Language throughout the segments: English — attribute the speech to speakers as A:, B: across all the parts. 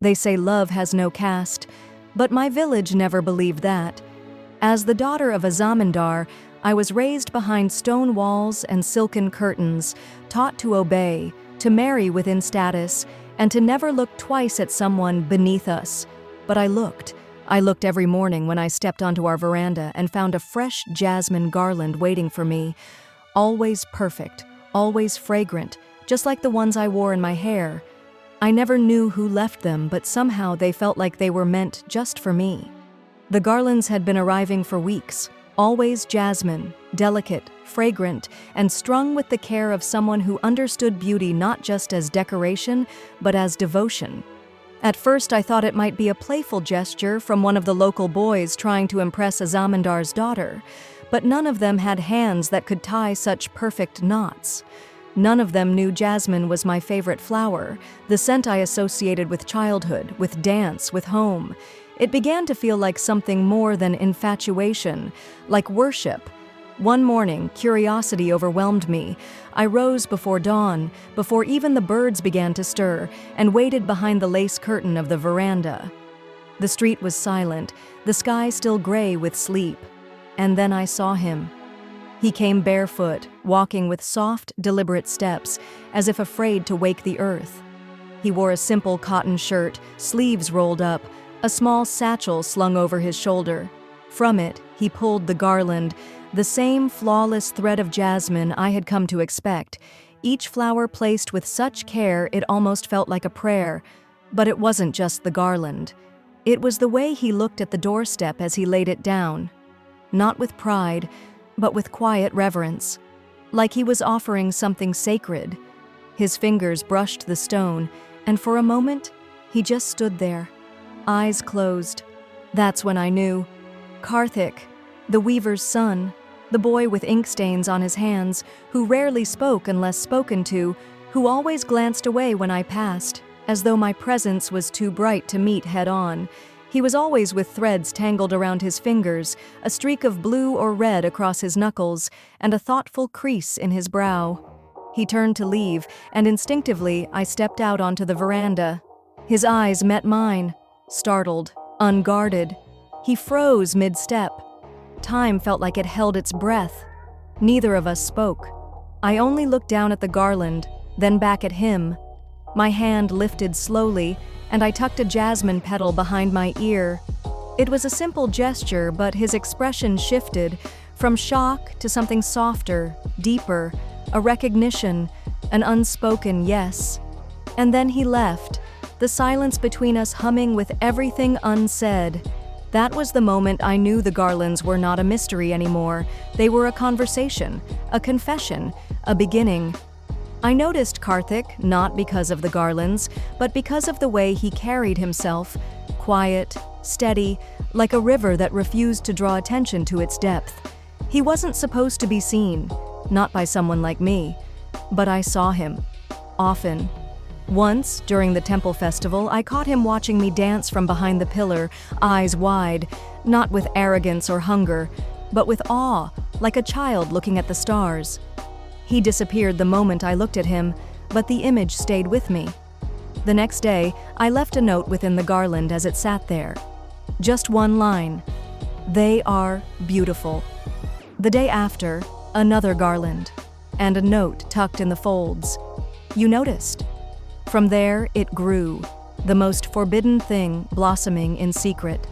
A: They say love has no caste, but my village never believed that. As the daughter of a zamindar, I was raised behind stone walls and silken curtains, taught to obey, to marry within status, and to never look twice at someone beneath us. But I looked. I looked every morning when I stepped onto our veranda and found a fresh jasmine garland waiting for me. Always perfect, always fragrant, just like the ones I wore in my hair. I never knew who left them, but somehow they felt like they were meant just for me. The garlands had been arriving for weeks, always jasmine, delicate, fragrant, and strung with the care of someone who understood beauty not just as decoration, but as devotion. At first, I thought it might be a playful gesture from one of the local boys trying to impress a zamindar's daughter, but none of them had hands that could tie such perfect knots. None of them knew jasmine was my favorite flower, the scent I associated with childhood, with dance, with home. It began to feel like something more than infatuation, like worship. One morning, curiosity overwhelmed me. I rose before dawn, before even the birds began to stir, and waited behind the lace curtain of the veranda. The street was silent, the sky still gray with sleep. And then I saw him. He came barefoot, walking with soft, deliberate steps, as if afraid to wake the earth. He wore a simple cotton shirt, sleeves rolled up, a small satchel slung over his shoulder. From it, he pulled the garland, the same flawless thread of jasmine I had come to expect, each flower placed with such care it almost felt like a prayer. But it wasn't just the garland. It was the way he looked at the doorstep as he laid it down. Not with pride, but with quiet reverence, like he was offering something sacred. His fingers brushed the stone, and for a moment, he just stood there, eyes closed. That's when I knew. Karthik, the weaver's son, the boy with ink stains on his hands, who rarely spoke unless spoken to, who always glanced away when I passed, as though my presence was too bright to meet head-on. He was always with threads tangled around his fingers, a streak of blue or red across his knuckles, and a thoughtful crease in his brow. He turned to leave, and instinctively I stepped out onto the veranda. His eyes met mine, startled, unguarded. He froze mid-step. Time felt like it held its breath. Neither of us spoke. I only looked down at the garland, then back at him. My hand lifted slowly, and I tucked a jasmine petal behind my ear. It was a simple gesture, but his expression shifted, from shock to something softer, deeper, a recognition, an unspoken yes. And then he left, the silence between us humming with everything unsaid. That was the moment I knew the garlands were not a mystery anymore. They were a conversation, a confession, a beginning. I noticed Karthik not because of the garlands, but because of the way he carried himself, quiet, steady, like a river that refused to draw attention to its depth. He wasn't supposed to be seen, not by someone like me, but I saw him, often. Once, during the temple festival, I caught him watching me dance from behind the pillar, eyes wide, not with arrogance or hunger, but with awe, like a child looking at the stars. He disappeared the moment I looked at him, but the image stayed with me. The next day, I left a note within the garland as it sat there. Just one line: "They are beautiful." The day after, another garland, and a note tucked in the folds. "You noticed?" From there, it grew, the most forbidden thing blossoming in secret.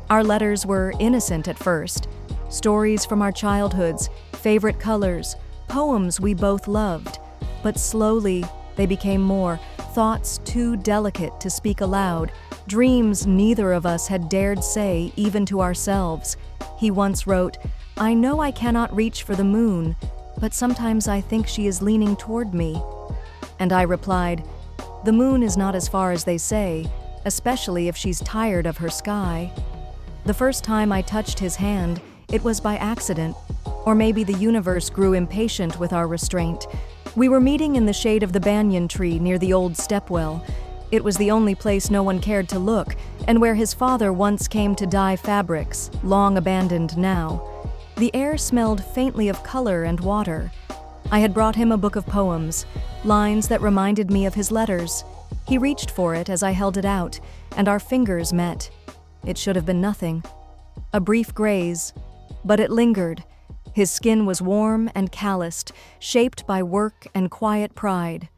A: Our letters were innocent at first, stories from our childhoods, favorite colors, poems we both loved, but slowly they became more, thoughts too delicate to speak aloud, dreams neither of us had dared say even to ourselves. He once wrote, "I know I cannot reach for the moon, but sometimes I think she is leaning toward me." And I replied, "The moon is not as far as they say, especially if she's tired of her sky." The first time I touched his hand, it was by accident. Or maybe the universe grew impatient with our restraint. We were meeting in the shade of the banyan tree near the old stepwell. It was the only place no one cared to look, and where his father once came to dye fabrics, long abandoned now. The air smelled faintly of color and water. I had brought him a book of poems, lines that reminded me of his letters. He reached for it as I held it out, and our fingers met. It should have been nothing. A brief graze, but it lingered. His skin was warm and calloused, shaped by work and quiet pride.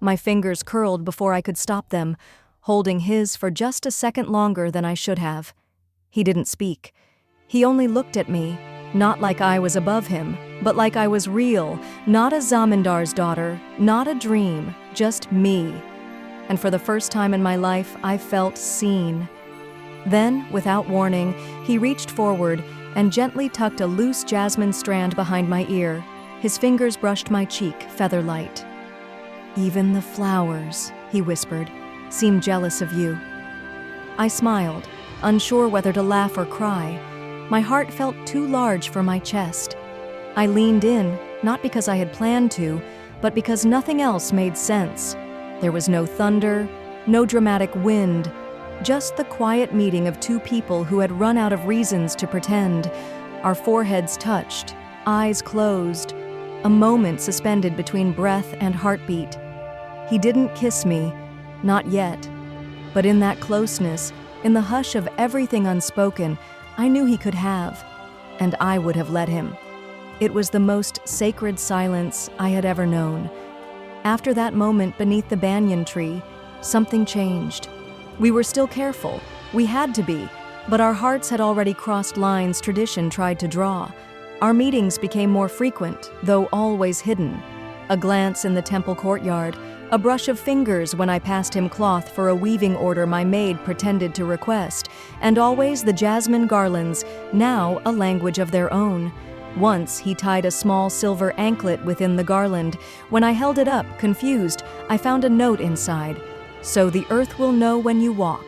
A: My fingers curled before I could stop them, holding his for just a second longer than I should have. He didn't speak. He only looked at me, not like I was above him, but like I was real, not a Zamindar's daughter, not a dream, just me. And for the first time in my life, I felt seen. Then, without warning, he reached forward and gently tucked a loose jasmine strand behind my ear. His fingers brushed my cheek, feather-light. "Even the flowers," he whispered, "seem jealous of you." I smiled, unsure whether to laugh or cry. My heart felt too large for my chest. I leaned in, not because I had planned to, but because nothing else made sense. There was no thunder, no dramatic wind, just the quiet meeting of two people who had run out of reasons to pretend. Our foreheads touched, eyes closed, a moment suspended between breath and heartbeat. He didn't kiss me, not yet. But in that closeness, in the hush of everything unspoken, I knew he could have, and I would have let him. It was the most sacred silence I had ever known. After that moment beneath the banyan tree, something changed. We were still careful, we had to be, but our hearts had already crossed lines tradition tried to draw. Our meetings became more frequent, though always hidden. A glance in the temple courtyard, a brush of fingers when I passed him cloth for a weaving order my maid pretended to request, and always the jasmine garlands, now a language of their own. Once he tied a small silver anklet within the garland. When I held it up, confused, I found a note inside. "So the earth will know when you walk,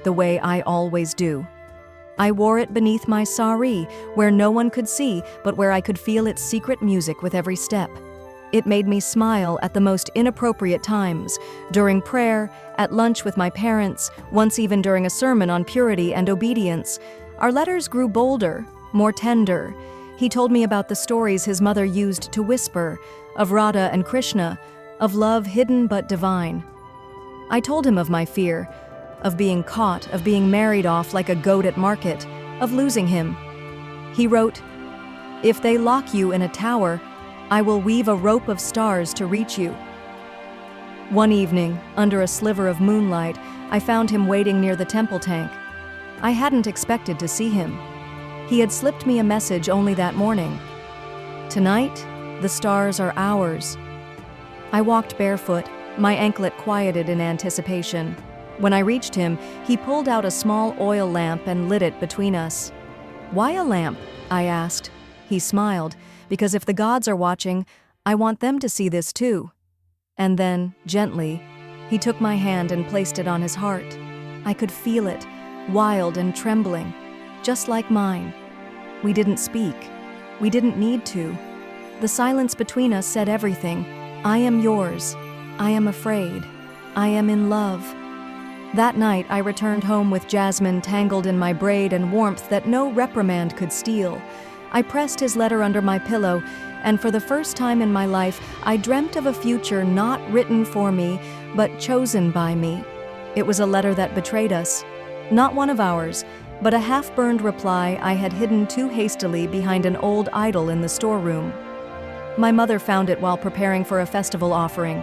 A: the way I always do." I wore it beneath my sari, where no one could see, but where I could feel its secret music with every step. It made me smile at the most inappropriate times, during prayer, at lunch with my parents, once even during a sermon on purity and obedience. Our letters grew bolder, more tender. He told me about the stories his mother used to whisper, of Radha and Krishna, of love hidden but divine. I told him of my fear, of being caught, of being married off like a goat at market, of losing him. He wrote, "If they lock you in a tower, I will weave a rope of stars to reach you." One evening, under a sliver of moonlight, I found him waiting near the temple tank. I hadn't expected to see him. He had slipped me a message only that morning. "Tonight, the stars are ours." I walked barefoot, my anklet quieted in anticipation. When I reached him, he pulled out a small oil lamp and lit it between us. "Why a lamp?" I asked. He smiled, "Because if the gods are watching, I want them to see this too." And then, gently, he took my hand and placed it on his heart. I could feel it, wild and trembling, just like mine. We didn't speak. We didn't need to. The silence between us said everything. I am yours. I am afraid. I am in love. That night, I returned home with jasmine tangled in my braid and warmth that no reprimand could steal. I pressed his letter under my pillow, and for the first time in my life, I dreamt of a future not written for me, but chosen by me. It was a letter that betrayed us. Not one of ours, but a half-burned reply I had hidden too hastily behind an old idol in the storeroom. My mother found it while preparing for a festival offering.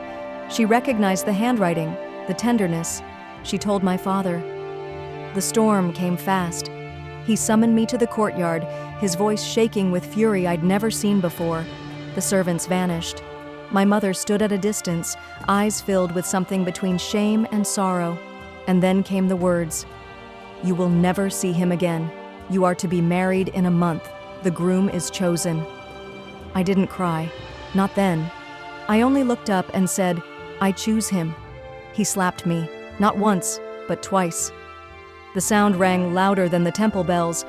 A: She recognized the handwriting, the tenderness. She told my father. The storm came fast. He summoned me to the courtyard, his voice shaking with fury I'd never seen before. The servants vanished. My mother stood at a distance, eyes filled with something between shame and sorrow. And then came the words, "You will never see him again. You are to be married in a month. The groom is chosen." I didn't cry. Not then. I only looked up and said, "I choose him." He slapped me, not once, but twice. The sound rang louder than the temple bells.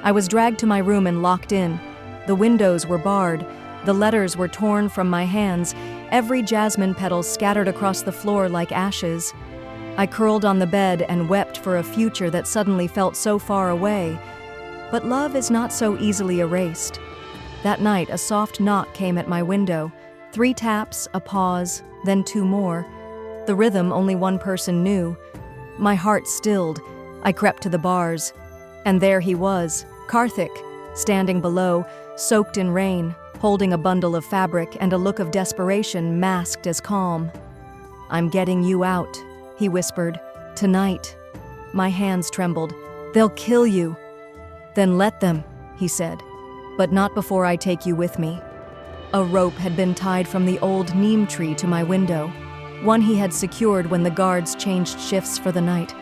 A: I was dragged to my room and locked in. The windows were barred. The letters were torn from my hands, every jasmine petal scattered across the floor like ashes. I curled on the bed and wept for a future that suddenly felt so far away. But love is not so easily erased. That night, a soft knock came at my window. 3 taps, a pause, then 2 more. the rhythm only one person knew. My heart stilled. I crept to the bars. And there he was, Karthik, standing below, soaked in rain, holding a bundle of fabric and a look of desperation masked as calm. "I'm getting you out," he whispered. "Tonight." My hands trembled. "They'll kill you." "Then let them," he said. "But not before I take you with me." A rope had been tied from the old neem tree to my window, one he had secured when the guards changed shifts for the night.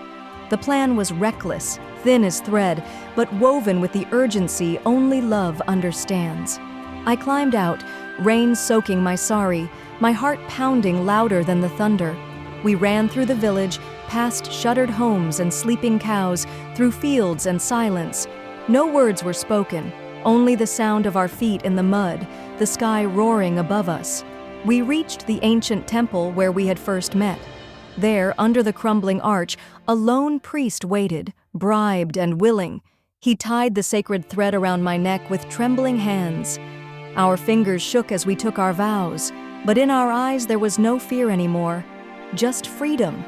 A: The plan was reckless, thin as thread, but woven with the urgency only love understands. I climbed out, rain soaking my sari, my heart pounding louder than the thunder. We ran through the village, past shuttered homes and sleeping cows, through fields and silence. No words were spoken, only the sound of our feet in the mud, the sky roaring above us. We reached the ancient temple where we had first met. There, under the crumbling arch, a lone priest waited, bribed and willing. He tied the sacred thread around my neck with trembling hands. Our fingers shook as we took our vows, but in our eyes there was no fear anymore, just freedom.